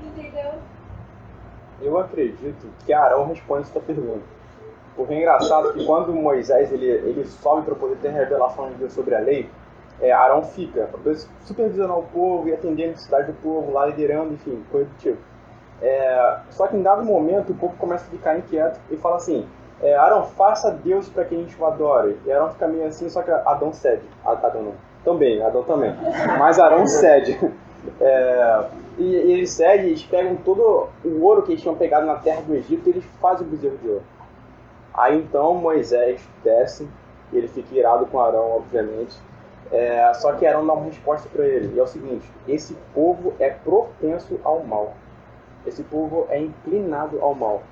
Entendeu? Eu acredito que Arão responde essa pergunta. Porque é engraçado que quando Moisés ele sobe para poder ter a revelação de Deus sobre a lei, Arão fica supervisionando o povo e atendendo a necessidade do povo, lá liderando, enfim, coisa do tipo. Só que em dado momento o povo começa a ficar inquieto e fala assim: Arão, faça Deus para que a gente o adore. E Arão fica meio assim, só que Adão cede. Adão não. Adão também. Mas Arão cede. E eles cedem, eles pegam todo o ouro que eles tinham pegado na terra do Egito e eles fazem o bezerro de ouro. Aí então Moisés desce, e ele fica irado com Arão, obviamente. Só que Arão dá uma resposta para ele. E é o seguinte: esse povo é propenso ao mal. Esse povo é inclinado ao mal.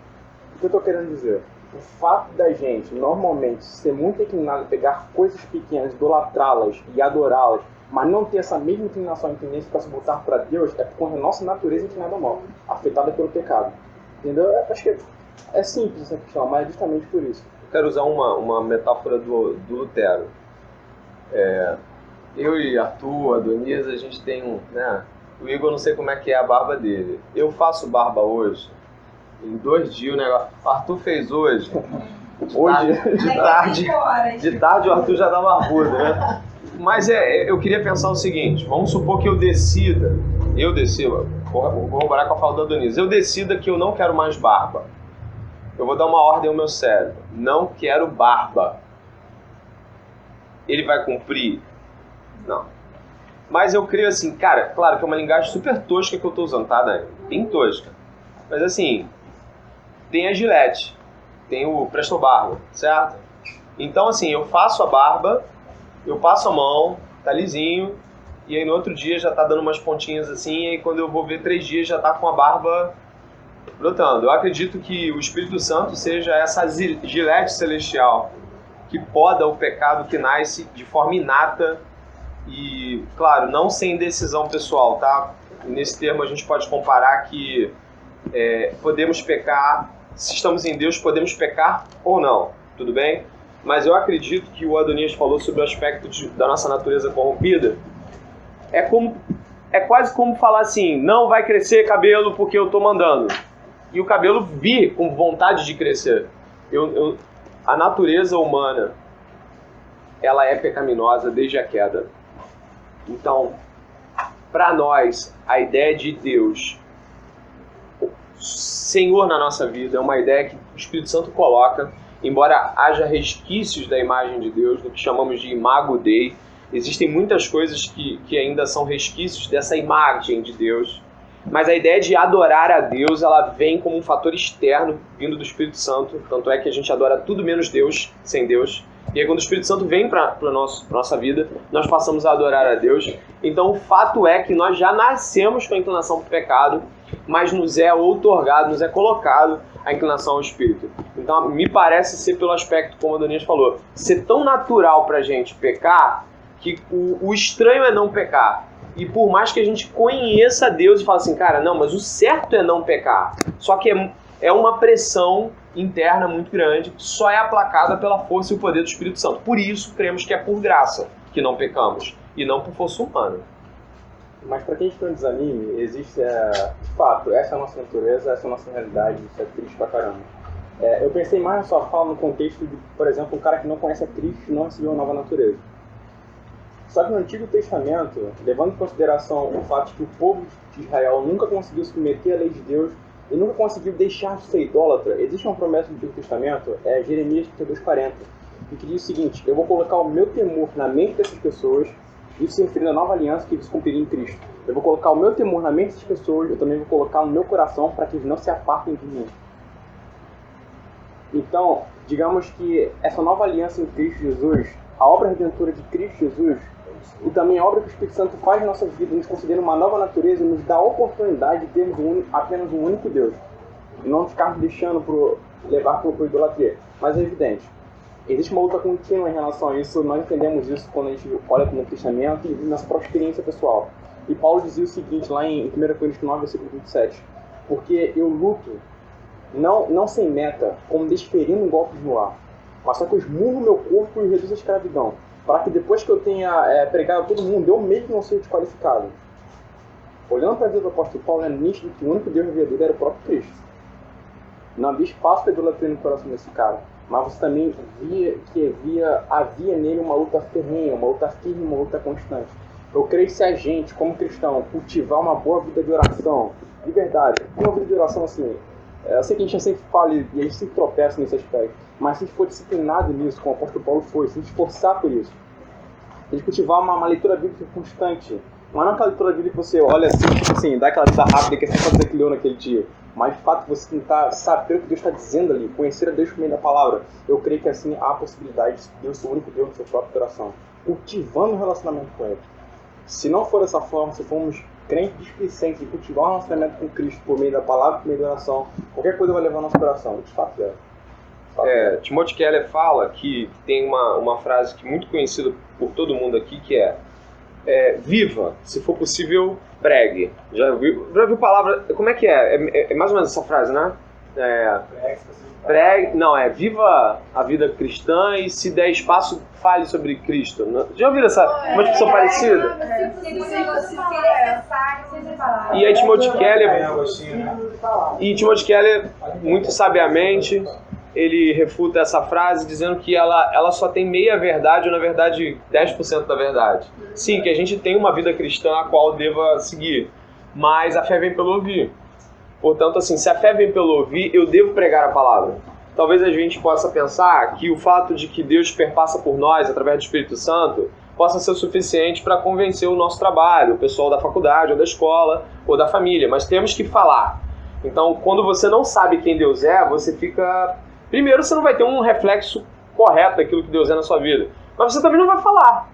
O que eu estou querendo dizer? O fato da gente, normalmente, ser muito inclinado a pegar coisas pequenas, idolatrá-las e adorá-las, mas não ter essa mesma inclinação e tendência para se voltar para Deus, é porque a nossa natureza é inclinada ao mal, afetada pelo pecado. Entendeu? Eu acho que é simples essa questão, mas é justamente por isso. Eu quero usar uma metáfora do Lutero. Eu e Arthur, Adonias, a gente tem o Igor, não sei como é que é a barba dele. Eu faço barba hoje, em 2 dias o negócio. O Arthur fez hoje. De tarde o Arthur já dá barbudo, né? Mas eu queria pensar o seguinte: vamos supor que eu decida, vou corroborar com a fala do Adonias, eu decida que eu não quero mais barba. Eu vou dar uma ordem ao meu cérebro: não quero barba. Ele vai cumprir? Não. Mas eu creio assim, cara, claro que é uma linguagem super tosca que eu estou usando, tá, Dani? Bem tosca. Mas assim, tem a Gillette, tem o Presto Barba, certo? Então assim, eu faço a barba, eu passo a mão, tá lisinho, e aí no outro dia já tá dando umas pontinhas assim, e aí quando eu vou ver 3 dias já tá com a barba brotando. Eu acredito que o Espírito Santo seja essa Gillette celestial que poda o pecado que nasce de forma inata. E, claro, não sem decisão pessoal, tá? Nesse termo a gente pode comparar que podemos pecar, se estamos em Deus, podemos pecar ou não, tudo bem? Mas eu acredito que o Adonias falou sobre o aspecto da nossa natureza corrompida. É quase como falar assim: não vai crescer cabelo porque eu estou mandando. E o cabelo vir com vontade de crescer. A natureza humana, ela é pecaminosa desde a queda. Então, para nós, a ideia de Deus, Senhor na nossa vida, é uma ideia que o Espírito Santo coloca, embora haja resquícios da imagem de Deus, do que chamamos de imago Dei. Existem muitas coisas que ainda são resquícios dessa imagem de Deus, mas a ideia de adorar a Deus, ela vem como um fator externo, vindo do Espírito Santo, tanto é que a gente adora tudo menos Deus, sem Deus. E aí quando o Espírito Santo vem para a nossa vida, nós passamos a adorar a Deus. Então o fato é que nós já nascemos com a inclinação para o pecado, mas nos é outorgado, nos é colocado a inclinação ao Espírito. Então me parece ser pelo aspecto, como a Adonias falou, ser tão natural para a gente pecar, que o estranho é não pecar. E por mais que a gente conheça Deus e fale assim, cara, não, mas o certo é não pecar. Só que é uma pressão interna muito grande, que só é aplacada pela força e o poder do Espírito Santo. Por isso, cremos que é por graça que não pecamos, e não por força humana. Mas para quem está no desanime, existe, de fato, essa é a nossa natureza, essa é a nossa realidade, isso é triste pra caramba. Eu pensei mais na sua fala no contexto de, por exemplo, um cara que não conhece a Cristo não recebeu uma nova natureza. Só que no Antigo Testamento, levando em consideração o fato de que o povo de Israel nunca conseguiu submeter à lei de Deus e nunca conseguiu deixar de ser idólatra, existe uma promessa no Antigo Testamento, Jeremias 32:40, que diz o seguinte: eu vou colocar o meu temor na mente dessas pessoas, isso se referindo à nova aliança que eles cumpririam em Cristo. Eu vou colocar o meu temor na mente dessas pessoas, eu também vou colocar no meu coração para que eles não se apartem de mim. Então, digamos que essa nova aliança em Cristo Jesus, a obra redentora de Cristo Jesus, e também a obra que o Espírito Santo faz na nossa vida, nos concedendo uma nova natureza, nos dá a oportunidade de termos apenas um único Deus. E não ficarmos deixando levar para a idolatria. Mas é evidente, existe uma luta contínua em relação a isso, nós entendemos isso quando a gente olha para o Novo Testamento e nossa própria experiência pessoal. E Paulo dizia o seguinte, lá em 1 Coríntios 9, versículo 27, porque eu luto, não sem meta, como desferindo golpes no ar, mas só que eu esmurro meu corpo e reduzo a escravidão, para que depois que eu tenha pregado a todo mundo, eu mesmo não seja desqualificado. Olhando para a vida do apóstolo Paulo, é nítido que o único Deus na vida dele era o próprio Cristo. Não havia espaço para idolatria no coração desse cara. Mas você também via que havia nele uma luta ferrenha, uma luta firme, uma luta constante. Eu creio que se a gente, como cristão, cultivar uma boa vida de oração, de verdade, uma vida de oração assim, eu sei que a gente sempre fala e a gente sempre tropeça nesse aspecto, mas se a gente for disciplinado nisso, como o apóstolo Paulo foi, se a gente esforçar por isso, a gente cultivar uma leitura bíblica constante, não é aquela leitura bíblica que você olha assim, tipo assim, dá aquela lida rápida que é sempre fazer que leu naquele dia, mas de fato você tentar saber o que Deus está dizendo ali, conhecer a Deus por meio da palavra, eu creio que assim há a possibilidade de Deus ser o único Deus no seu próprio coração, cultivando um relacionamento com Ele. Se não for dessa forma, se formos crentes displicentes e cultivar um relacionamento com Cristo por meio da palavra, por meio da oração, qualquer coisa vai levar ao nosso coração, de fato é. Timothy Keller fala que tem uma frase que é muito conhecida por todo mundo aqui, que é viva, se for possível, pregue. Já viu palavra, como é que é? É mais ou menos essa frase, né? Pregue, não, viva a vida cristã e se der espaço, fale sobre Cristo. Já ouviram uma expressão parecida? E aí Timothy Keller, muito sabiamente, ele refuta essa frase dizendo que ela só tem meia verdade, ou na verdade 10% da verdade. Sim, que a gente tem uma vida cristã a qual deva seguir, mas a fé vem pelo ouvir. Portanto, assim, se a fé vem pelo ouvir, eu devo pregar a palavra. Talvez a gente possa pensar que o fato de que Deus perpassa por nós através do Espírito Santo possa ser o suficiente para convencer o nosso trabalho, o pessoal da faculdade, ou da escola, ou da família, mas temos que falar. Então, quando você não sabe quem Deus é, você fica... Primeiro, você não vai ter um reflexo correto daquilo que Deus é na sua vida, mas você também não vai falar.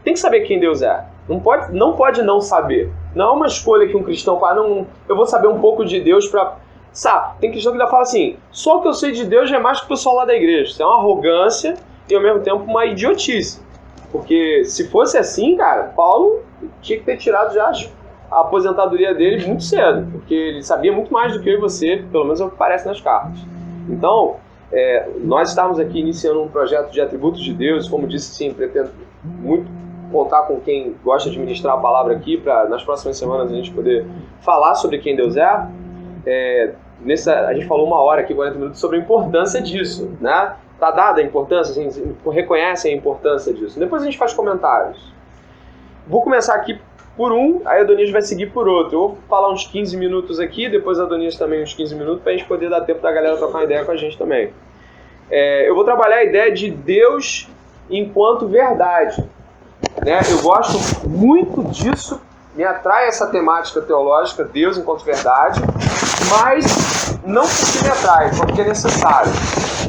Tem que saber quem Deus é. Não pode não saber. Não é uma escolha que um cristão fala, não, eu vou saber um pouco de Deus para... Sabe, tem cristão que ainda fala assim, só o que eu sei de Deus já é mais que o pessoal lá da igreja. Isso é uma arrogância e ao mesmo tempo uma idiotice. Porque se fosse assim, cara, Paulo tinha que ter tirado já a aposentadoria dele muito cedo, porque ele sabia muito mais do que eu e você, pelo menos é o que parece nas cartas. Então, nós estamos aqui iniciando um projeto de atributos de Deus, como disse, sim, pretendo muito contar com quem gosta de ministrar a palavra aqui, para nas próximas semanas a gente poder falar sobre quem Deus é. A gente falou 1 hora aqui, 40 minutos, sobre a importância disso, né? Tá dada a importância, assim, reconhecem a importância disso. Depois a gente faz comentários. Vou começar aqui por um, aí a Adonias vai seguir por outro. Eu vou falar uns 15 minutos aqui, depois a Adonias também uns 15 minutos, para a gente poder dar tempo da galera trocar uma ideia com a gente também. Eu vou trabalhar a ideia de Deus enquanto verdade. Né? Eu gosto muito disso, me atrai essa temática teológica, Deus enquanto verdade, mas não porque me atrai, porque é necessário.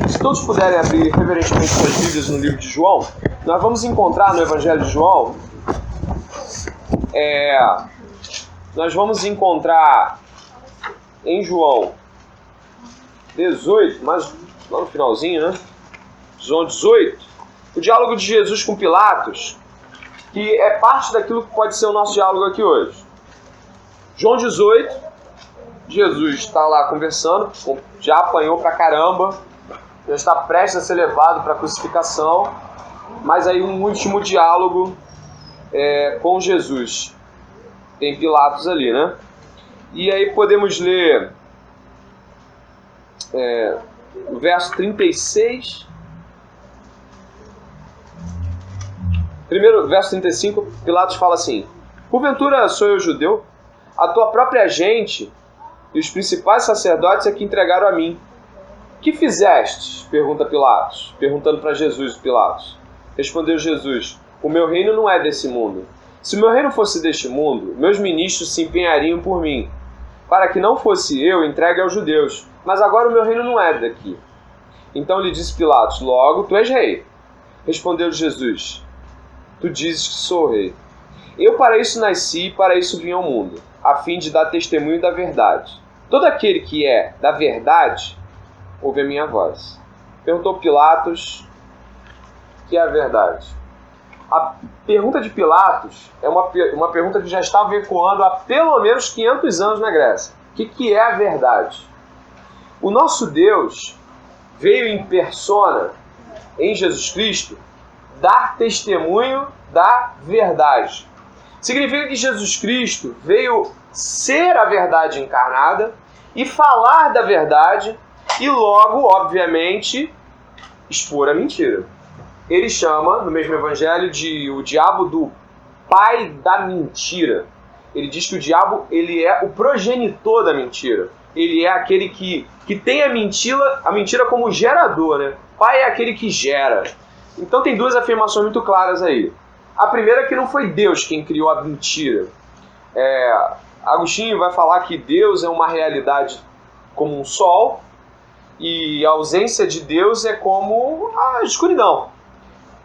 Se todos puderem abrir reverentemente suas Bíblias no livro de João, nós vamos encontrar no Evangelho de João, nós vamos encontrar em João 18, mas lá no finalzinho, né? João 18, o diálogo de Jesus com Pilatos, que é parte daquilo que pode ser o nosso diálogo aqui hoje. João 18, Jesus está lá conversando, já apanhou pra caramba, já está prestes a ser levado para a crucificação, mas aí um último diálogo com Jesus. Tem Pilatos ali, né? E aí podemos ler o verso 36. Primeiro, verso 35, Pilatos fala assim: porventura sou eu judeu? A tua própria gente e os principais sacerdotes é que entregaram a mim. Que fizestes? Pergunta Pilatos, perguntando para Jesus, Pilatos. Respondeu Jesus: o meu reino não é desse mundo. Se o meu reino fosse deste mundo, meus ministros se empenhariam por mim, para que não fosse eu entregue aos judeus. Mas agora o meu reino não é daqui. Então lhe disse Pilatos: logo, tu és rei. Respondeu Jesus: tu dizes que sou rei. Eu para isso nasci e para isso vim ao mundo, a fim de dar testemunho da verdade. Todo aquele que é da verdade, ouve a minha voz. Perguntou Pilatos: o que é a verdade? A pergunta de Pilatos é uma pergunta que já estava ecoando há pelo menos 500 anos na Grécia. O que é a verdade? O nosso Deus veio em persona, em Jesus Cristo, dar testemunho da verdade. Significa que Jesus Cristo veio ser a verdade encarnada e falar da verdade e logo, obviamente, expor a mentira. Ele chama, no mesmo evangelho, de o diabo do pai da mentira. Ele diz que o diabo ele é o progenitor da mentira. Ele é aquele que tem a mentira como gerador, né? Pai é aquele que gera. Então tem duas afirmações muito claras aí. A primeira é que não foi Deus quem criou a mentira. Agostinho vai falar que Deus é uma realidade como um sol e a ausência de Deus é como a escuridão.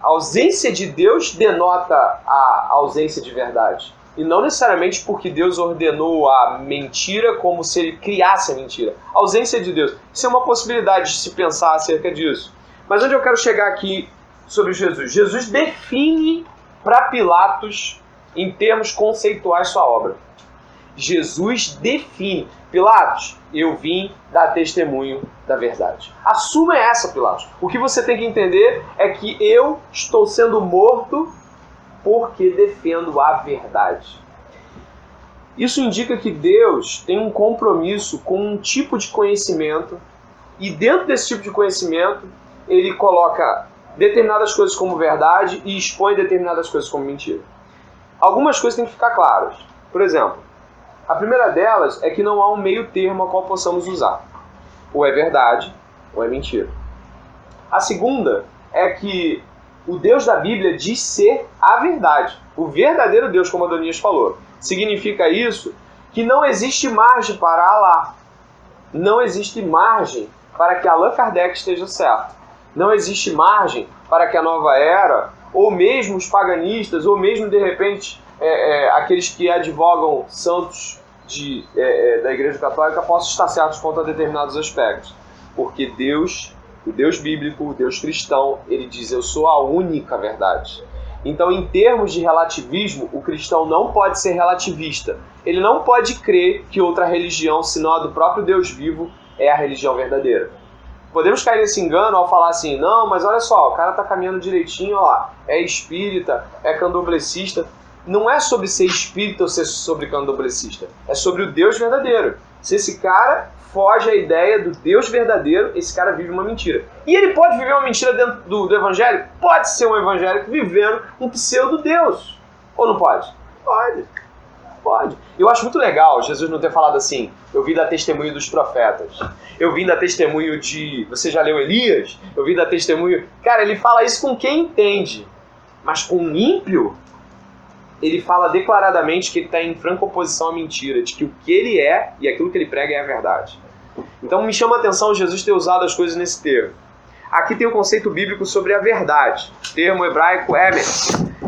A ausência de Deus denota a ausência de verdade. E não necessariamente porque Deus ordenou a mentira como se ele criasse a mentira. A ausência de Deus. Isso é uma possibilidade de se pensar acerca disso. Mas onde eu quero chegar aqui sobre Jesus? Jesus define para Pilatos, em termos conceituais, sua obra. Jesus define. Pilatos, eu vim dar testemunho da verdade. A suma é essa, Pilatos. O que você tem que entender é que eu estou sendo morto porque defendo a verdade. Isso indica que Deus tem um compromisso com um tipo de conhecimento e dentro desse tipo de conhecimento ele coloca determinadas coisas como verdade e expõe determinadas coisas como mentira. Algumas coisas têm que ficar claras. Por exemplo, a primeira delas é que não há um meio termo a qual possamos usar. Ou é verdade, ou é mentira. A segunda é que o Deus da Bíblia diz ser a verdade. O verdadeiro Deus, como Adonias falou. Significa isso que não existe margem para Alá. Não existe margem para que Allan Kardec esteja certo. Não existe margem para que a nova era, ou mesmo os paganistas, ou mesmo, de repente, aqueles que advogam santos da Igreja Católica possam estar certos quanto a determinados aspectos. Porque Deus, o Deus bíblico, o Deus cristão, ele diz, eu sou a única verdade. Então, em termos de relativismo, o cristão não pode ser relativista. Ele não pode crer que outra religião, senão a do próprio Deus vivo, é a religião verdadeira. Podemos cair nesse engano ao falar assim, não, mas olha só, o cara está caminhando direitinho, ó, é espírita, é candomblessista. Não é sobre ser espírita ou ser sobre candomblessista. É sobre o Deus verdadeiro. Se esse cara foge à ideia do Deus verdadeiro, esse cara vive uma mentira. E ele pode viver uma mentira dentro do evangelho? Pode ser um evangélico vivendo um pseudo-Deus. Ou não pode? Pode. Pode. Eu acho muito legal Jesus não ter falado assim, eu vim dar testemunho dos profetas. Eu vim dar testemunho de... Você já leu Elias? Eu vim dar testemunho... Cara, ele fala isso com quem entende. Mas com um ímpio, ele fala declaradamente que ele está em franca oposição à mentira, de que o que ele é e aquilo que ele prega é a verdade. Então me chama a atenção Jesus ter usado as coisas nesse termo. Aqui tem o conceito bíblico sobre a verdade. Termo hebraico emet,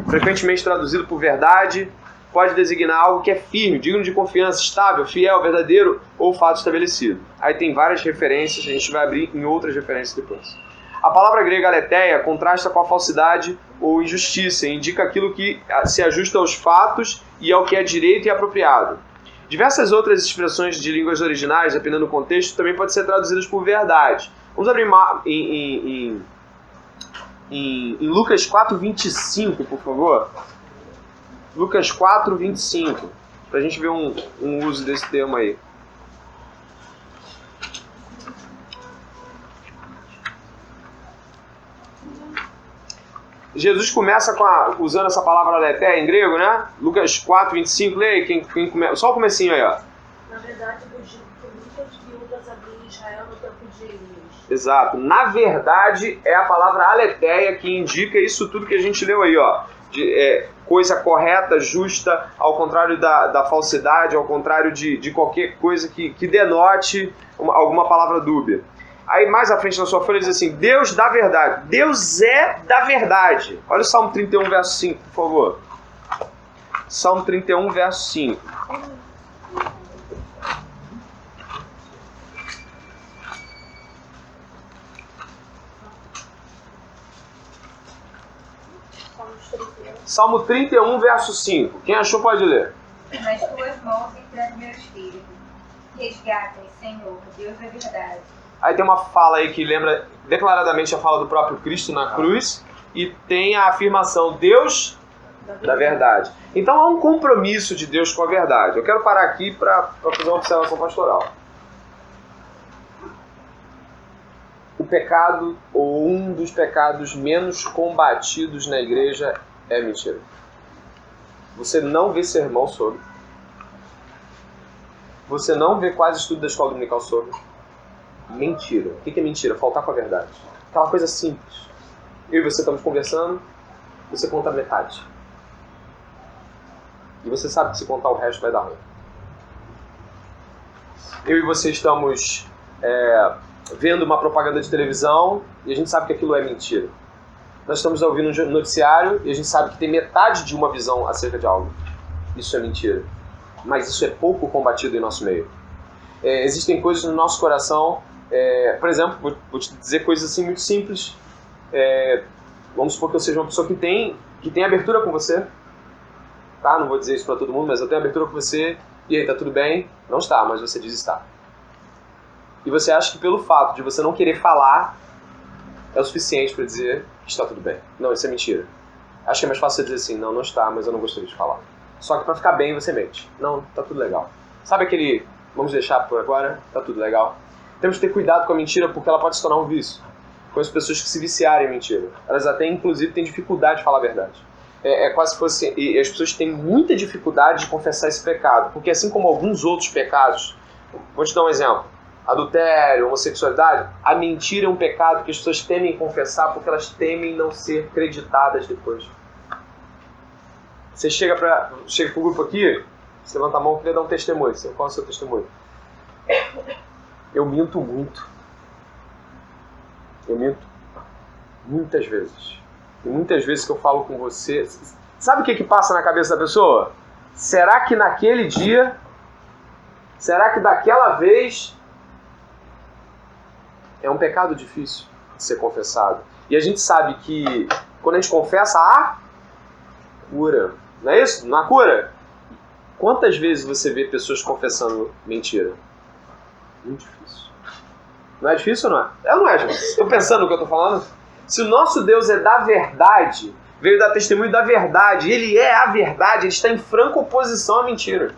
frequentemente traduzido por verdade, pode designar algo que é firme, digno de confiança, estável, fiel, verdadeiro ou fato estabelecido. Aí tem várias referências, a gente vai abrir em outras referências depois. A palavra grega aletheia contrasta com a falsidade ou injustiça, indica aquilo que se ajusta aos fatos e ao que é direito e apropriado. Diversas outras expressões de línguas originais, dependendo do contexto, também podem ser traduzidas por verdade. Vamos abrir em Lucas 4:25, por favor. Lucas 4:25, para a gente ver um uso desse termo aí. Jesus começa usando essa palavra aletheia em grego, né? Lucas 4:25, leia, quem começa, só o comecinho aí, ó. Na verdade, eu digo que muitas viúvas havia em Israel no tempo de Elias. Exato. Na verdade, é a palavra aletheia que indica isso tudo que a gente leu aí, ó. Coisa correta, justa, ao contrário da falsidade, ao contrário de qualquer coisa que denote alguma palavra dúbia. Aí mais à frente na sua folha diz assim, Deus da verdade. Deus é da verdade. Olha o Salmo 31, verso 5, por favor. Salmo 31, verso 5. Salmo 31, verso 5. Quem achou pode ler. Nas tuas mãos entrego meu espírito. Resgata-me, Senhor, Deus da verdade. Aí tem uma fala aí que lembra declaradamente a fala do próprio Cristo na cruz. E tem a afirmação, Deus Da verdade. Então há um compromisso de Deus com a verdade. Eu quero parar aqui para fazer uma observação pastoral. O pecado, ou um dos pecados menos combatidos na igreja, é mentira. Você não vê sermão sobre. Você não vê quase estudo da escola dominical sobre. Mentira. O que é mentira? Faltar com a verdade. Aquela coisa simples. Eu e você estamos conversando, você conta metade. E você sabe que se contar o resto vai dar ruim. Eu e você estamos vendo uma propaganda de televisão e a gente sabe que aquilo é mentira. Nós estamos ouvindo um noticiário e a gente sabe que tem metade de uma visão acerca de algo. Isso é mentira. Mas isso é pouco combatido em nosso meio. Existem coisas no nosso coração, por exemplo, vou te dizer coisas assim muito simples. Vamos supor que eu seja uma pessoa que tem abertura com você. Tá? Não vou dizer isso para todo mundo, mas eu tenho abertura com você. E aí, tá tudo bem? Não está, mas você diz está. E você acha que pelo fato de você não querer falar é o suficiente para dizer que está tudo bem. Não, isso é mentira. Acho que é mais fácil você dizer assim, não está, mas eu não gostaria de falar. Só que para ficar bem você mente. Não, tá tudo legal. Sabe aquele, vamos deixar por agora, tá tudo legal? Temos que ter cuidado com a mentira porque ela pode se tornar um vício. Conheço pessoas que se viciarem em mentira. Elas até, inclusive, têm dificuldade de falar a verdade. Quase se fosse... E as pessoas têm muita dificuldade de confessar esse pecado. Porque assim como alguns outros pecados... Vou te dar um exemplo. Adultério, homossexualidade. A mentira é um pecado que as pessoas temem confessar porque elas temem não ser creditadas depois. Você chega pro grupo aqui, você levanta a mão, queria dar um testemunho. Qual é o seu testemunho? Eu minto muito. Eu minto muitas vezes. E muitas vezes que eu falo com você... Sabe o que passa na cabeça da pessoa? Será que naquele dia... Será que daquela vez... É um pecado difícil de ser confessado. E a gente sabe que quando a gente confessa, há cura. Não é isso? Não há cura? Quantas vezes você vê pessoas confessando mentira? Muito difícil. Não é difícil ou não é? Não é, gente. Estou pensando no que eu estou falando. Se o nosso Deus é da verdade, veio dar testemunho da verdade, Ele é a verdade, Ele está em franca oposição à mentira.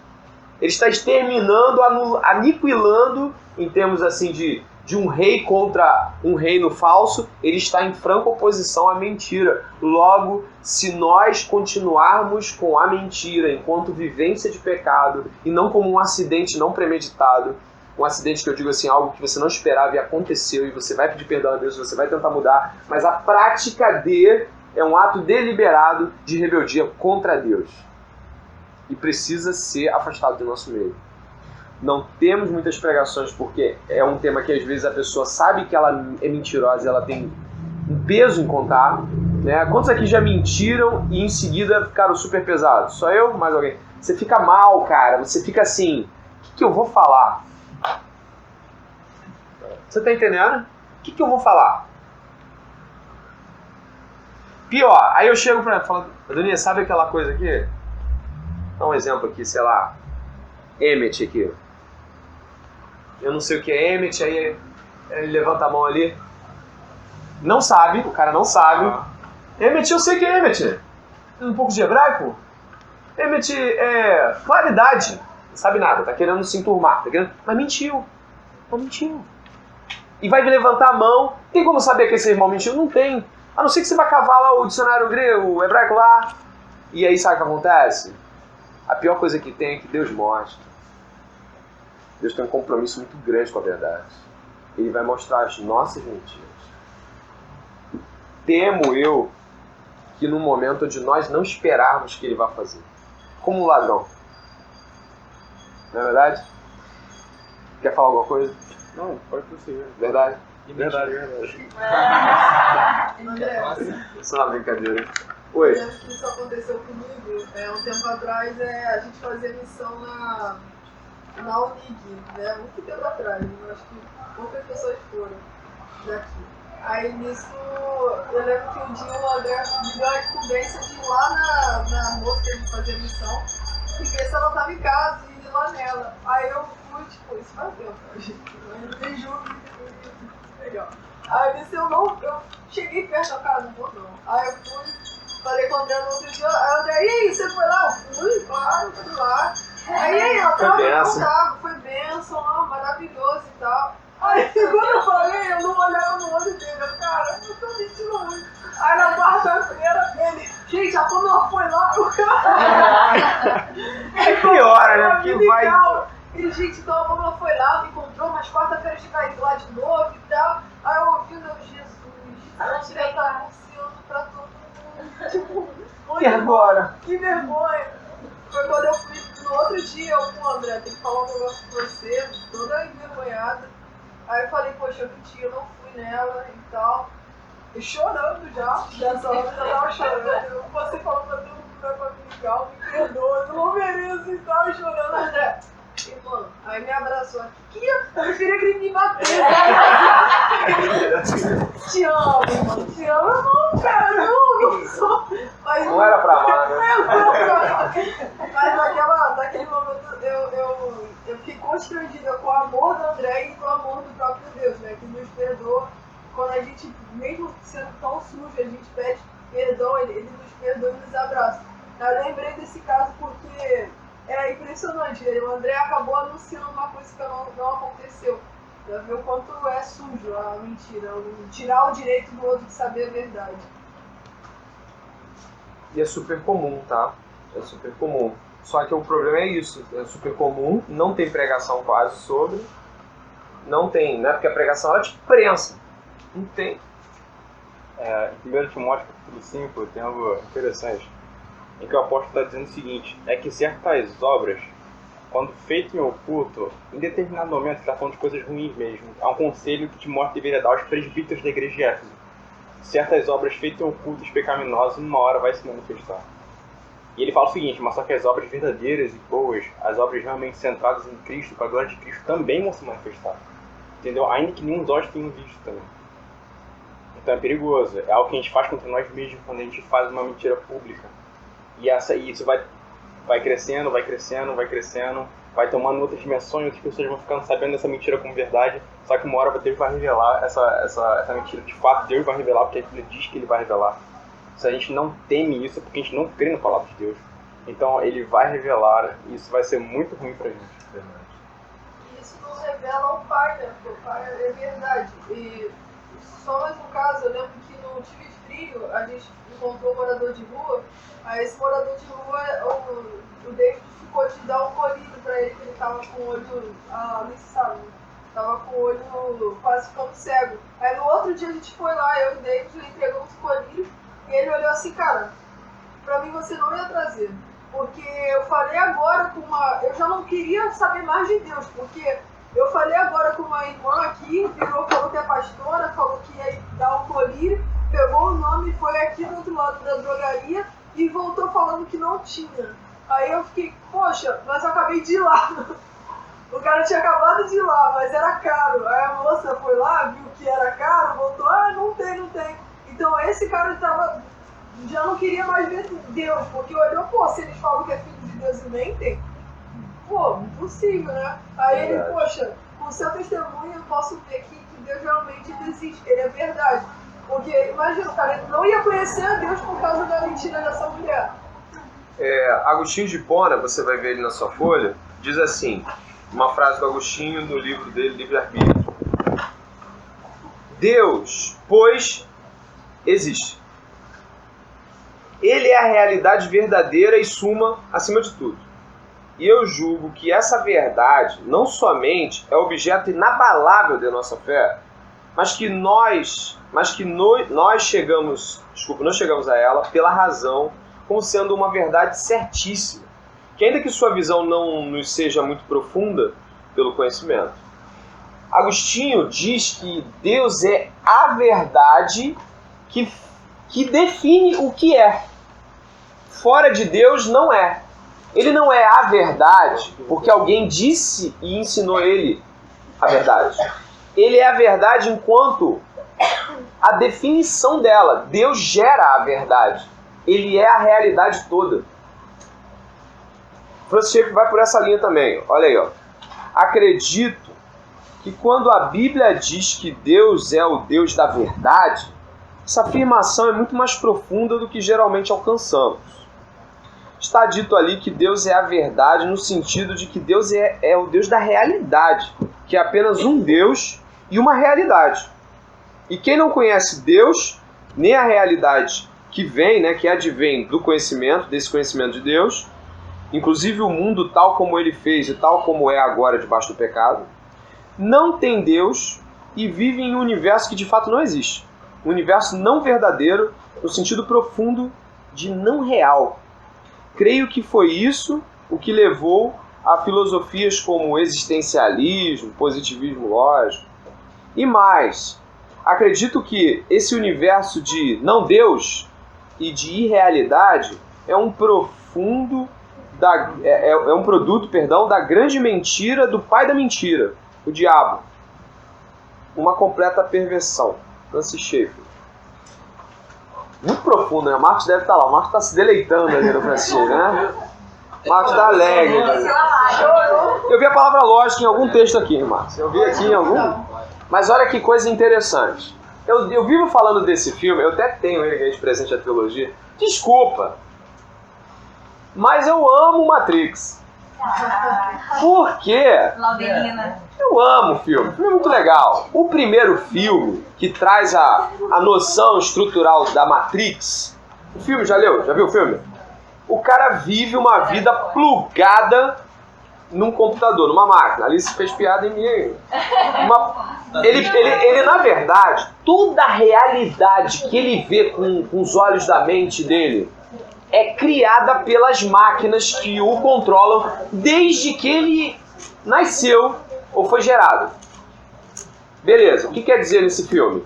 Ele está exterminando, aniquilando, em termos assim de um rei contra um reino falso, Ele está em franca oposição à mentira. Logo, se nós continuarmos com a mentira enquanto vivência de pecado, e não como um acidente não premeditado, um acidente que eu digo assim, algo que você não esperava e aconteceu, e você vai pedir perdão a Deus, você vai tentar mudar, mas a prática é um ato deliberado de rebeldia contra Deus. E precisa ser afastado do nosso meio. Não temos muitas pregações porque é um tema que às vezes a pessoa sabe que ela é mentirosa e ela tem um peso em contar. Né? Quantos aqui já mentiram e em seguida ficaram super pesados? Só eu? Mais alguém? Você fica mal, cara. Você fica assim, o que eu vou falar? Você tá entendendo? O que eu vou falar? Pior, aí eu chego pra ela e falo, Adonia, sabe aquela coisa aqui? Dá um exemplo aqui, sei lá, Emmett aqui. Eu não sei o que é Emmett, aí ele levanta a mão ali. Não sabe, o cara não sabe. Emmett, eu sei que é Emmett. Um pouco de hebraico? Emmett é claridade. Não sabe nada, tá querendo se enturmar. Tá querendo... Mas mentiu. Mas mentiu. E vai levantar a mão. Tem como saber que esse irmão mentiu? Não tem. A não ser que você vai cavar lá o dicionário grego, o hebraico lá. E aí sabe o que acontece? A pior coisa que tem é que Deus mostra. Deus tem um compromisso muito grande com a verdade. Ele vai mostrar as nossas mentiras. Temo eu que no momento onde nós não esperarmos que Ele vá fazer. Como um ladrão. Não é verdade? Quer falar alguma coisa? Não, pode prosseguir. Verdade? Verdade. André, Isso é uma brincadeira. Oi. isso aconteceu comigo. Um tempo atrás a gente fazia missão na Unig, né? Muito tempo atrás. Eu acho que poucas pessoas foram daqui. Aí nisso, eu lembro que um dia o André me deu a incumbência de ir lá na moça que a gente fazia missão e ver se ela estava em casa e ir lá nela. Aí eu fui, tipo, isso faz tempo, gente. Eu em julho, legal. Aí nisso eu cheguei perto da casa, não vou não. Aí eu fui, Falei com o André no outro dia, André, e aí, você foi lá? Eu fui, claro, fui lá. Aí, ela tava confortável, foi bênção, ó, maravilhoso e tal. Aí, quando eu falei, eu não olhava no olho dele, eu, cara, eu tô mentindo muito. Aí, na quarta-feira, ele, gente, a Pamela foi lá, É pior, né? Porque vai... Ele, gente, então a Pamela foi lá, me encontrou, mas quarta-feira a gente vai ir lá de novo e tal. Aí eu ouvi, meu Jesus, a gente vai estar anunciando pra todo mundo. Tipo, E agora? Que vergonha. Foi quando eu fui, no outro dia, eu com o André, tem que falar um negócio com você, toda envergonhada. Aí eu falei, poxa, eu menti, eu não fui nela e tal. E chorando já, dessa hora eu já tava chorando. Você falou pra todo mundo que vai me ligar, me perdoa, eu não mereço e tal, chorando, André. E, mano, aí me abraçou aqui, eu queria que ele me batesse. Te amo, mano, te amo. Não, cara, não sou. Mas, não era pra amar, né? Mas naquele momento eu fiquei constrangida com o amor do André e com o amor do próprio Deus, né? Que nos perdoa. Quando a gente, mesmo sendo tão sujo, a gente pede perdão, ele nos perdoa e nos abraça. Eu lembrei desse caso porque é impressionante, o André acabou anunciando uma coisa que não aconteceu. Já viu o quanto é sujo a mentira, tirar o direito do outro de saber a verdade. E é super comum, tá? É super comum. Só que o problema é isso, é super comum, não tem pregação quase sobre, não tem, né? Porque a pregação ela te prensa, não tem. Em 1 Timóteo capítulo 5 tem algo interessante, em que o apóstolo está dizendo o seguinte, é que certas obras, quando feitas em oculto, em determinado momento está falando de coisas ruins mesmo. Há um conselho que Timóteo deveria dar aos presbíteros da igreja de Éfeso. Certas obras feitas em oculto, pecaminosas, numa hora vai se manifestar. E ele fala o seguinte, mas só que as obras verdadeiras e boas, as obras realmente centradas em Cristo, para a glória de Cristo, também vão se manifestar. Entendeu? Ainda que nenhum dos olhos tenha visto também. Então é perigoso. É algo que a gente faz contra nós mesmos quando a gente faz uma mentira pública. E isso vai crescendo, vai tomando outras dimensões, outras pessoas vão ficando sabendo dessa mentira como verdade, só que uma hora Deus vai revelar essa mentira. De fato, Deus vai revelar, porque a Bíblia diz que Ele vai revelar. Se a gente não teme isso, é porque a gente não crê na palavra de Deus. Então, Ele vai revelar, e isso vai ser muito ruim pra gente. E isso nos revela o Pai, né? Porque o Pai é verdade. E só mais um caso, eu lembro que no Tive Frio, a gente encontrou um morador de rua. Aí esse morador de rua, o David ficou de dar um colírio pra ele, que ele tava com o olho, nem se sabe, tava com o olho quase ficando cego. Aí no outro dia a gente foi lá, eu e o David, ele entregou uns colírios, e ele olhou assim, cara, pra mim você não ia trazer, porque eu falei agora com eu já não queria saber mais de Deus, porque eu falei agora com uma irmã aqui, falou que é pastora, falou que ia dar um colírio, pegou o nome, foi aqui do outro lado da drogaria, e voltou falando que não tinha. Aí eu fiquei, poxa, mas eu acabei de ir lá. O cara tinha acabado de ir lá, mas era caro. Aí a moça foi lá, viu que era caro, voltou, não tem. Então esse cara já não queria mais ver Deus, porque olhou, se eles falam que é filho de Deus e mentem, impossível, né? Aí ele, poxa, com o seu testemunho eu posso ver que Deus realmente existe, ele é verdade. Porque, imagina, o cara não ia conhecer a Deus por causa da mentira dessa mulher. Agostinho de Hipona, você vai ver ele na sua folha, diz assim, uma frase do Agostinho no livro dele, Livre-Arbítrio. Deus, pois, existe. Ele é a realidade verdadeira e suma acima de tudo. E eu julgo que essa verdade não somente é objeto inabalável da nossa fé, mas que nós chegamos a ela pela razão, como sendo uma verdade certíssima, que ainda que sua visão não nos seja muito profunda pelo conhecimento. Agostinho diz que Deus é a verdade que define o que é. Fora de Deus não é. Ele não é a verdade porque alguém disse e ensinou ele a verdade. Ele é a verdade enquanto a definição dela. Deus gera a verdade. Ele é a realidade toda. Francis Schaeffer vai por essa linha também. Olha aí, ó. Acredito que quando a Bíblia diz que Deus é o Deus da verdade, essa afirmação é muito mais profunda do que geralmente alcançamos. Está dito ali que Deus é a verdade no sentido de que Deus é o Deus da realidade, que é apenas um Deus e uma realidade. E quem não conhece Deus, nem a realidade que vem, né, que advém do conhecimento, desse conhecimento de Deus, inclusive o mundo tal como ele fez e tal como é agora debaixo do pecado, não tem Deus e vive em um universo que de fato não existe. Um universo não verdadeiro, no sentido profundo de não real. Creio que foi isso o que levou a filosofias como existencialismo, positivismo lógico. E mais, acredito que esse universo de não Deus e de irrealidade é um produto da grande mentira do pai da mentira, o diabo. Uma completa perversão. Francis Schaeffer. Muito profundo, né? O Marcos deve estar lá. O Marcos está se deleitando ali no Francis Schaeffer, né? O Marcos está alegre. Eu vi a palavra lógica em algum texto aqui, Marcos. Eu vi aqui em algum. Mas olha que coisa interessante. Eu vivo falando desse filme, eu até tenho ele aqui de presente à teologia. Desculpa. Mas eu amo Matrix. Por quê? Laudelina. Eu amo o filme. O filme é muito legal. O primeiro filme que traz a noção estrutural da Matrix. O filme, já leu? Já viu o filme? O cara vive uma vida plugada num computador, numa máquina. Ali se fez piada em mim. Ele, na verdade, toda a realidade que ele vê com os olhos da mente dele é criada pelas máquinas que o controlam desde que ele nasceu ou foi gerado. Beleza, o que quer dizer nesse filme?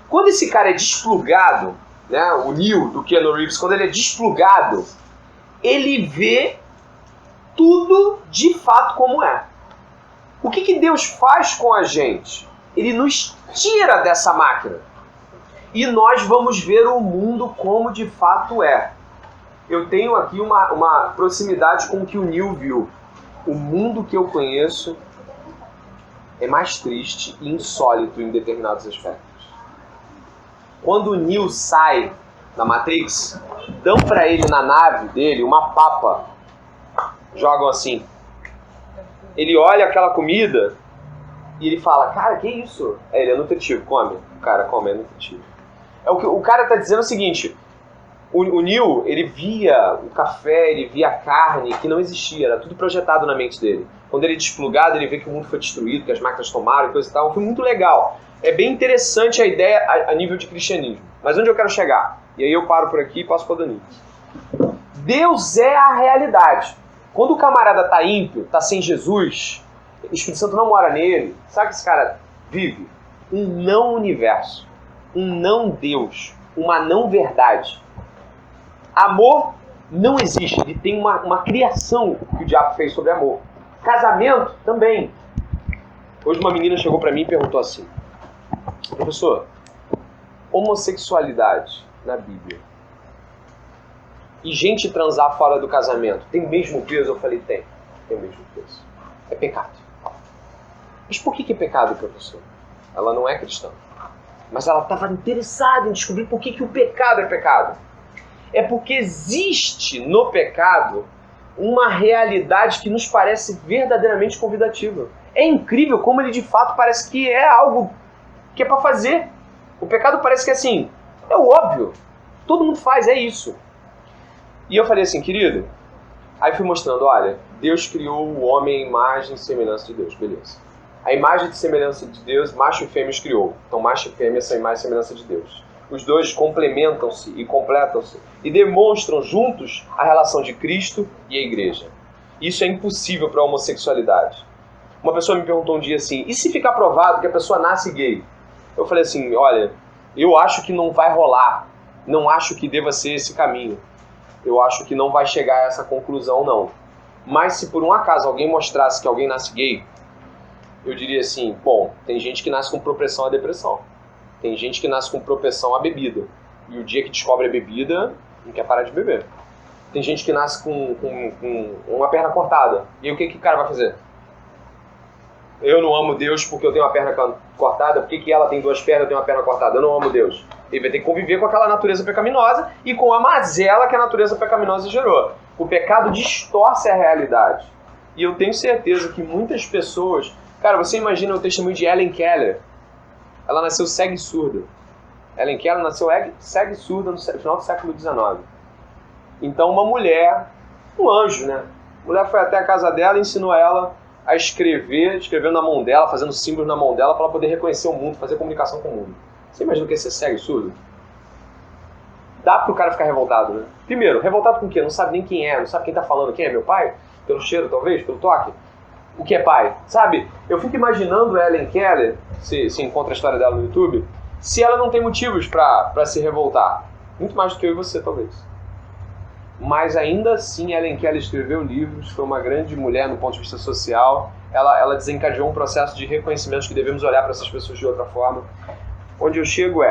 Quando esse cara é desplugado, né, o Neo do Keanu Reeves, quando ele é desplugado, ele vê tudo de fato como é. O que Deus faz com a gente? Ele nos tira dessa máquina. E nós vamos ver o mundo como de fato é. Eu tenho aqui uma proximidade com o que o Neo viu. O mundo que eu conheço é mais triste e insólito em determinados aspectos. Quando o Neo sai da Matrix, dão pra ele na nave dele uma papa. Jogam assim. Ele olha aquela comida e ele fala, cara, que isso? Ele é nutritivo, come. O cara come, é nutritivo. O cara tá dizendo o seguinte, o Neo, ele via o café, ele via a carne que não existia, era tudo projetado na mente dele. Quando ele é desplugado, ele vê que o mundo foi destruído, que as máquinas tomaram e coisa e tal. Foi muito legal. É bem interessante a ideia a nível de cristianismo. Mas onde eu quero chegar? E aí eu paro por aqui e passo para o Danilo. Deus é a realidade. Quando o camarada tá ímpio, tá sem Jesus, o Espírito Santo não mora nele, sabe que esse cara vive? Um não universo, um não Deus, uma não verdade. Amor não existe, ele tem uma criação que o diabo fez sobre amor. Casamento também. Hoje uma menina chegou para mim e perguntou assim, professor, homossexualidade na Bíblia e gente transar fora do casamento tem o mesmo peso? Eu falei, tem o mesmo peso. É pecado. Mas por que é pecado, professor? Ela não é cristã. Mas ela estava interessada em descobrir por que o pecado é pecado. É porque existe no pecado uma realidade que nos parece verdadeiramente convidativa. É incrível como ele de fato parece que é algo que é para fazer. O pecado parece que é assim, é o óbvio. Todo mundo faz, é isso. E eu falei assim, querido, aí fui mostrando, olha, Deus criou o homem à imagem e semelhança de Deus, beleza. A imagem e semelhança de Deus, macho e fêmea os criou. Então macho e fêmea são a imagem e semelhança de Deus. Os dois complementam-se e completam-se e demonstram juntos a relação de Cristo e a igreja. Isso é impossível para a homossexualidade. Uma pessoa me perguntou um dia assim, e se ficar provado que a pessoa nasce gay? Eu falei assim, olha, eu acho que não vai rolar. Não acho que deva ser esse caminho. Eu acho que não vai chegar a essa conclusão, não. Mas se por um acaso alguém mostrasse que alguém nasce gay, eu diria assim, bom, tem gente que nasce com propensão à depressão. Tem gente que nasce com propensão à bebida. E o dia que descobre a bebida, não quer parar de beber. Tem gente que nasce com uma perna cortada. E aí o que o cara vai fazer? Eu não amo Deus porque eu tenho uma perna cortada. Por que ela tem 2 pernas e eu tenho uma perna cortada? Eu não amo Deus. Ele vai ter que conviver com aquela natureza pecaminosa e com a mazela que a natureza pecaminosa gerou. O pecado distorce a realidade. E eu tenho certeza que muitas pessoas... Cara, você imagina o testemunho de Helen Keller. Ela nasceu cega e surda. Helen Keller nasceu cega e surda no final do século XIX. Então uma mulher, um anjo, né? A mulher foi até a casa dela e ensinou ela a escrever, escrevendo na mão dela, fazendo símbolos na mão dela para ela poder reconhecer o mundo, fazer comunicação com o mundo. Você imagina o que é ser cego e surdo? Dá pro cara ficar revoltado, né? Primeiro, revoltado com o quê? Não sabe nem quem é, não sabe quem tá falando. Quem é meu pai? Pelo cheiro, talvez? Pelo toque? O que é pai? Sabe? Eu fico imaginando a Helen Keller, se encontra a história dela no YouTube, se ela não tem motivos para se revoltar. Muito mais do que eu e você, talvez. Mas ainda assim, Helen Keller escreveu livros, foi uma grande mulher no ponto de vista social. Ela desencadeou um processo de reconhecimento que devemos olhar para essas pessoas de outra forma. Onde eu chego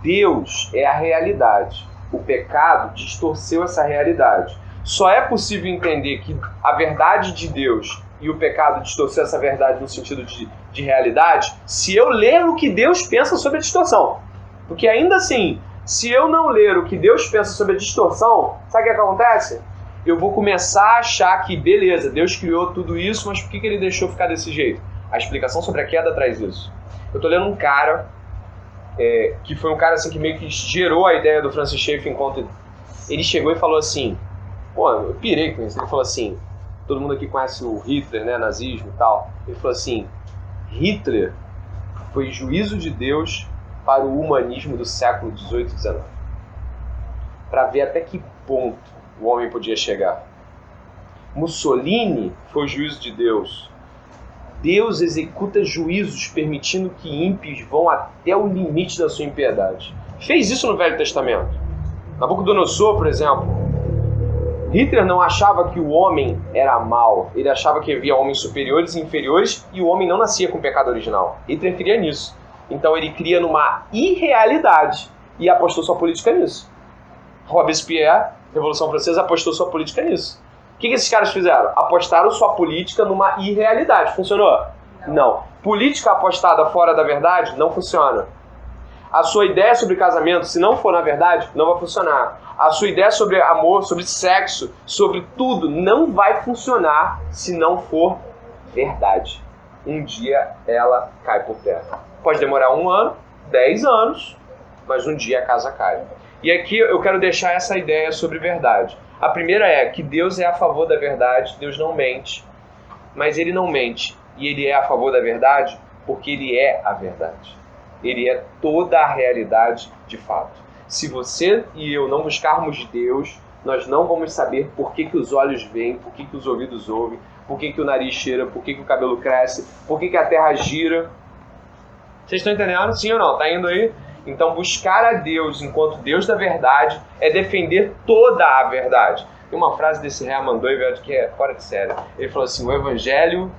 Deus é a realidade. O pecado distorceu essa realidade. Só é possível entender que a verdade de Deus e o pecado distorceu essa verdade no sentido de realidade se eu ler o que Deus pensa sobre a distorção. Porque ainda assim, se eu não ler o que Deus pensa sobre a distorção, sabe o que acontece? Eu vou começar a achar que, beleza, Deus criou tudo isso, mas por que ele deixou ficar desse jeito? A explicação sobre a queda traz isso. Eu tô lendo um cara, que foi um cara assim, que meio que gerou a ideia do Francis Schaeffer enquanto ele chegou e falou assim, pô, eu pirei com isso, ele falou assim, todo mundo aqui conhece o Hitler, né, nazismo e tal, ele falou assim, Hitler foi juízo de Deus para o humanismo do século XVIII e XIX. Para ver até que ponto o homem podia chegar. Mussolini foi o juízo de Deus. Deus executa juízos permitindo que ímpios vão até o limite da sua impiedade. Fez isso no Velho Testamento. Nabucodonosor, por exemplo. Hitler não achava que o homem era mau. Ele achava que havia homens superiores e inferiores e o homem não nascia com pecado original. Hitler cria nisso. Então ele cria numa irrealidade e apostou sua política nisso. Robespierre, Revolução Francesa, apostou sua política nisso. O que esses caras fizeram? Apostaram sua política numa irrealidade. Funcionou? Não. Política apostada fora da verdade não funciona. A sua ideia sobre casamento, se não for na verdade, não vai funcionar. A sua ideia sobre amor, sobre sexo, sobre tudo, não vai funcionar se não for verdade. Um dia ela cai por terra. Pode demorar 1 ano, 10 anos, mas um dia a casa cai. E aqui eu quero deixar essa ideia sobre verdade. A primeira é que Deus é a favor da verdade, Deus não mente, mas Ele não mente. E Ele é a favor da verdade porque Ele é a verdade. Ele é toda a realidade de fato. Se você e eu não buscarmos Deus, nós não vamos saber por que os olhos veem, por que os ouvidos ouvem, por que o nariz cheira, por que o cabelo cresce, por que a terra gira. Vocês estão entendendo? Sim ou não? Tá indo aí? Então buscar a Deus enquanto Deus da verdade é defender toda a verdade. Tem uma frase desse Herman Doiveld que é fora de série. Ele falou assim, o Evangelho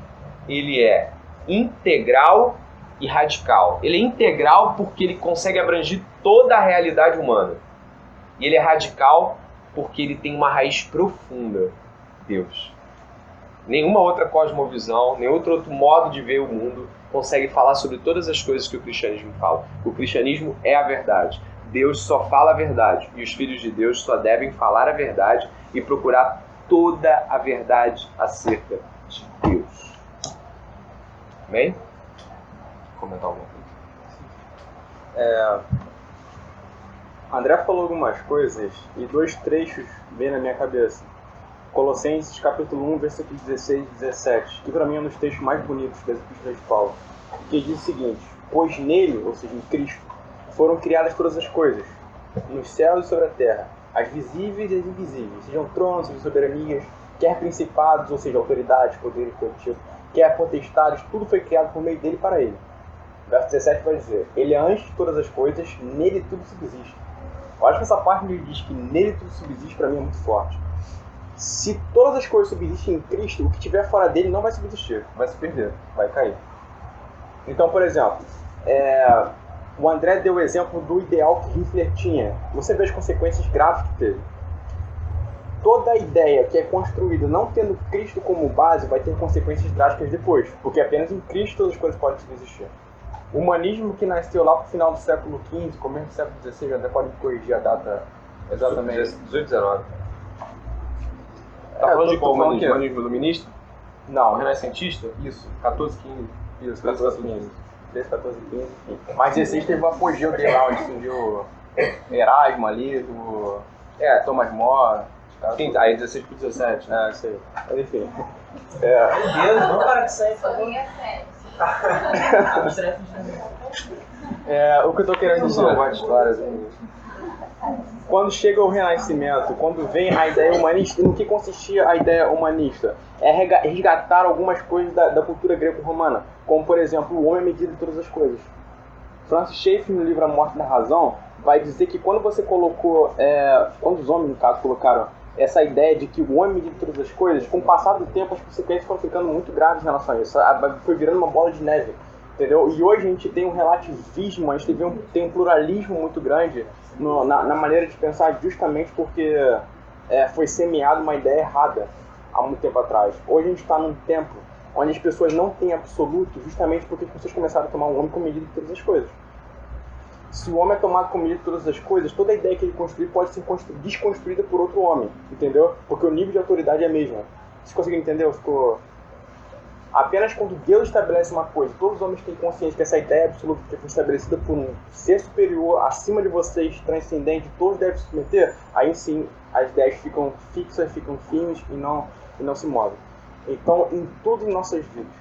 ele é integral e radical. Ele é integral porque ele consegue abranger toda a realidade humana. E ele é radical porque ele tem uma raiz profunda, Deus. Nenhuma outra cosmovisão, nenhum outro modo de ver o mundo consegue falar sobre todas as coisas que o cristianismo fala. O cristianismo é a verdade. Deus só fala a verdade. E os filhos de Deus só devem falar a verdade e procurar toda a verdade acerca de Deus. Amém? Vou comentar alguma coisa. André falou algumas coisas e 2 trechos vêm na minha cabeça. Colossenses capítulo 1, versículos 16 e 17, que para mim é um dos textos mais bonitos das epístolas de Paulo, que diz o seguinte, pois nele, ou seja, em Cristo, foram criadas todas as coisas, nos céus e sobre a terra, as visíveis e as invisíveis, sejam tronos e soberanias, quer principados, ou seja, autoridades, poderes coletivos, quer potestades, tudo foi criado por meio dele e para ele. Verso 17 vai dizer, ele é antes de todas as coisas, nele tudo subsiste. Eu acho que essa parte onde ele diz que nele tudo subsiste, para mim é muito forte. Se todas as coisas subsistem em Cristo, o que tiver fora dele não vai subsistir, vai se perder, vai cair. Então, por exemplo, o André deu o exemplo do ideal que Hitler tinha. Você vê as consequências graves que teve. toda ideia que é construída não tendo Cristo como base vai ter consequências drásticas depois, porque apenas em Cristo todas as coisas podem existir. O humanismo que nasceu lá pro final do século XV, começo do século XVI, até pode corrigir a data exatamente. 18, 19. Tá falando de qual humanismo? Humanismo iluminista? Não, O renascentista? isso. 14, 15. Isso, 14, 15. 13, 14, 15, enfim. Mas 16 teve o apogeu dele lá, onde surgiu Erasmo ali, Thomas More. Aí 16 por 17. Isso aí. Mas enfim. Meu Deus, vamos parar com isso aí, por favor. Linha 7. O que eu tô querendo dizer. São várias histórias. Quando chega o Renascimento, quando vem a ideia humanista, no que consistia a ideia humanista? É resgatar algumas coisas da cultura greco-romana, como por exemplo, o homem é medida de todas as coisas. Francis Schaeffer, no livro A Morte da Razão, vai dizer que quando você colocou, quando os homens no caso colocaram essa ideia de que o homem medida todas as coisas, com o passar do tempo as consequências foram ficando muito graves em relação a isso. Foi virando uma bola de neve, entendeu? E hoje a gente tem um relativismo, a gente tem um pluralismo muito grande na maneira de pensar, justamente porque foi semeada uma ideia errada há muito tempo atrás. Hoje a gente está num tempo onde as pessoas não têm absoluto, justamente porque as pessoas começaram a tomar o homem como medida de todas as coisas. Se o homem é tomado como medida de todas as coisas, toda a ideia que ele construir pode ser desconstruída por outro homem, entendeu? Porque o nível de autoridade é a mesma. Vocês conseguem entender? Apenas quando Deus estabelece uma coisa, todos os homens têm consciência que essa ideia absoluta que foi estabelecida por um ser superior, acima de vocês, transcendente, todos devem se submeter, aí sim as ideias ficam fixas, ficam firmes e não se movem. Então, em tudo em nossas vidas,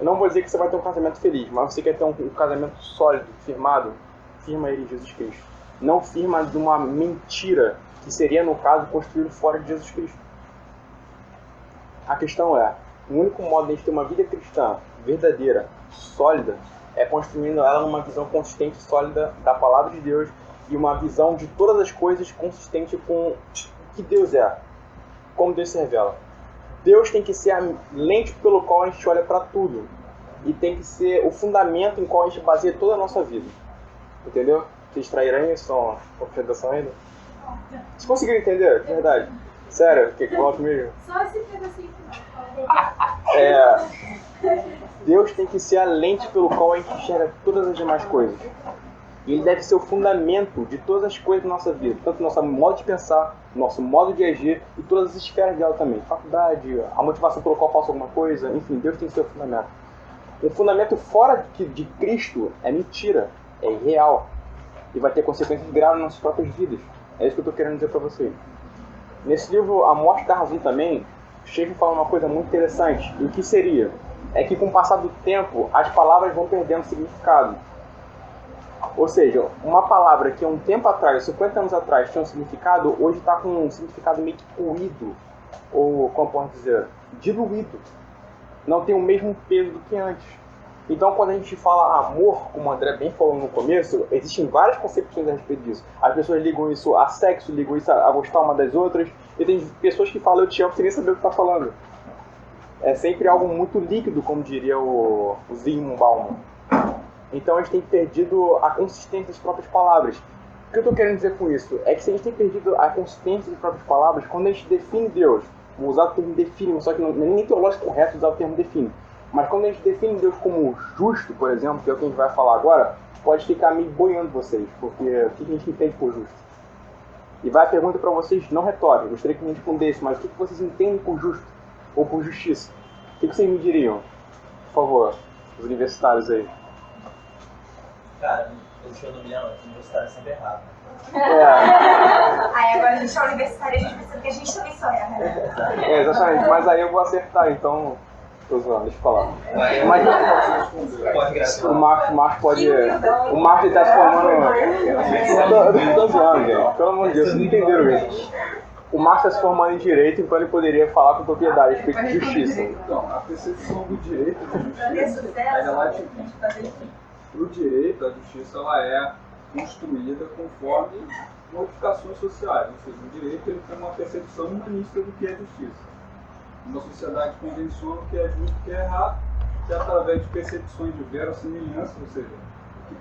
eu não vou dizer que você vai ter um casamento feliz, mas você quer ter um casamento sólido, firmado, firma ele em Jesus Cristo. Não firma de uma mentira, que seria, no caso, construído fora de Jesus Cristo. A questão é, o único modo de a gente ter uma vida cristã verdadeira, sólida, é construindo ela numa visão consistente e sólida da palavra de Deus e uma visão de todas as coisas consistente com o que Deus é, como Deus se revela. Deus tem que ser a lente pelo qual a gente olha para tudo e tem que ser o fundamento em qual a gente baseia toda a nossa vida. Entendeu? Vocês traíram isso? São apresentação ainda? Vocês conseguiram entender? De verdade. Sério? O que coloca mesmo? Só esse pedacinho final. Deus tem que ser a lente pelo qual a gente enxerga todas as demais coisas. E ele deve ser o fundamento de todas as coisas da nossa vida. Tanto nosso modo de pensar, nosso modo de agir e todas as esferas dela também. Faculdade, a motivação pelo qual faço alguma coisa. Enfim, Deus tem que ser o fundamento. Um fundamento fora de Cristo é mentira. É irreal. E vai ter consequências graves nas nossas próprias vidas. É isso que eu estou querendo dizer para vocês. Nesse livro, A Morte da Razão também, Schaeffer fala uma coisa muito interessante. E o que seria? É que com o passar do tempo, as palavras vão perdendo significado. Ou seja, uma palavra que há um tempo atrás, 50 anos atrás, tinha um significado, hoje está com um significado meio que coído. Ou, como posso dizer, diluído. Não tem o mesmo peso do que antes. Então, quando a gente fala amor, como o André bem falou no começo, existem várias concepções a respeito disso. As pessoas ligam isso a sexo, ligam isso a gostar uma das outras. E tem pessoas que falam eu te amo sem nem saber o que está falando. É sempre algo muito líquido, como diria o Zygmunt Bauman. Então, a gente tem perdido a consistência das próprias palavras. O que eu estou querendo dizer com isso? É que se a gente tem perdido a consistência das próprias palavras, quando a gente define Deus, vou usar o termo define, só que não é nem teológico correto usar o termo define. Mas quando a gente define Deus como justo, por exemplo, que é o que a gente vai falar agora, pode ficar meio boiando vocês, porque o que a gente entende por justo? E vai a pergunta para vocês, não retórica, gostaria que me respondesse, mas o que vocês entendem por justo? Ou por justiça? O que vocês me diriam? Por favor, os universitários aí. Cara, eu deixo no milhão, os universitários sempre errado. Aí agora a gente é universitário e a gente pensa que a gente também só erra, né? Exatamente, mas aí eu vou acertar, então... Tô zoando, deixa eu falar. Mas o Marcos pode... O Marcos está se formando... Eu tô zoando, gente. Pelo amor de Deus, vocês entenderam isso. O Marcos está se formando em Direito, então ele poderia falar com propriedade a respeito de justiça. Então, a percepção do direito e da justiça é relativista. Para o direito, a justiça ela é construída conforme modificações sociais. Ou seja, o direito ele tem uma percepção humanista do que é justiça. Uma sociedade convenciona o que é justo e o que é errado, que através de percepções de verossimilhança, ou seja, que